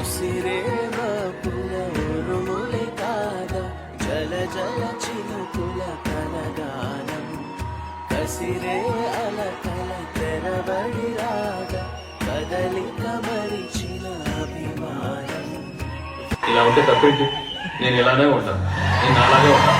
ఉసిరేమపుల ఉరుములే కాగా జల జల చినుకుల కలగానం కసిరే అలకల తెరబడి రాగా కదలిక మరిచిన అభిమానం. ఇలా ఉంటే తప్పేంటి? నేను ఇలానే ఉంటాను, నేను అలాగే ఉంటాను.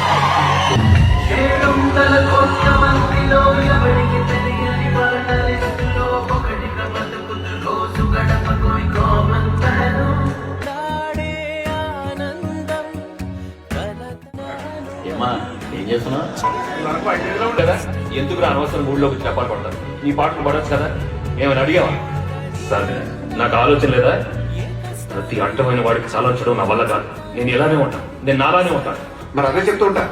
ఏమా ఏం చేస్తున్నా? కదా ఎందుకు అనవసరం మూడులోకి చెప్పాలి పడతాను. నీ పాటలు పడచ్చు కదా, ఏమైనా అడిగావా? సరే నాకు ఆలోచన లేదా? ప్రతి అడ్డమైన వాడికి సాలోచడం నా వల్ల కాదు. నేను ఇలానే ఉంటాను, నేను నాలానే ఉంటాను. మరి అదే చెప్తూ ఉంటా.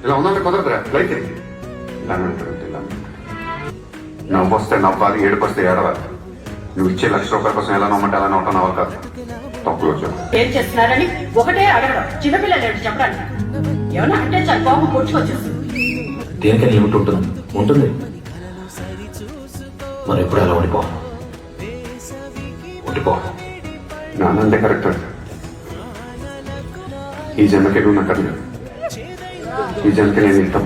ఇలా ఉందంటే కుదరదురా, లైఫ్ ఇది. ఇలానే ఉంటాడు, ఇలానే ఉంటాడు. నవ్వు వస్తే నవ్వాలి, ఏడుపు వస్తే ఏడవాలి. నువ్వు ఇచ్చే ₹1,00,000 కోసం ఎలా నమ్మంటే అలా నవ్వటం నవ్వాలి కాదు. తప్పులు వచ్చావు. ఏం చేస్తున్నారని ఒకటే అడగడం, చిన్నపిల్లలు ఏంటి చెప్పడానికి? ఏమన్నా అంటే చాలా కోపం పొడుచుకొచ్చేస్తుంది. దేనికని లిమిట్ ఉంటుంది ఉంటుంది మరి ఎప్పుడు అలా ఉండిపో. నానంటే కరెక్ట్. ఈ జన్మకే నువ్వు నాకు ఈ జన్మకి నేను ఇంత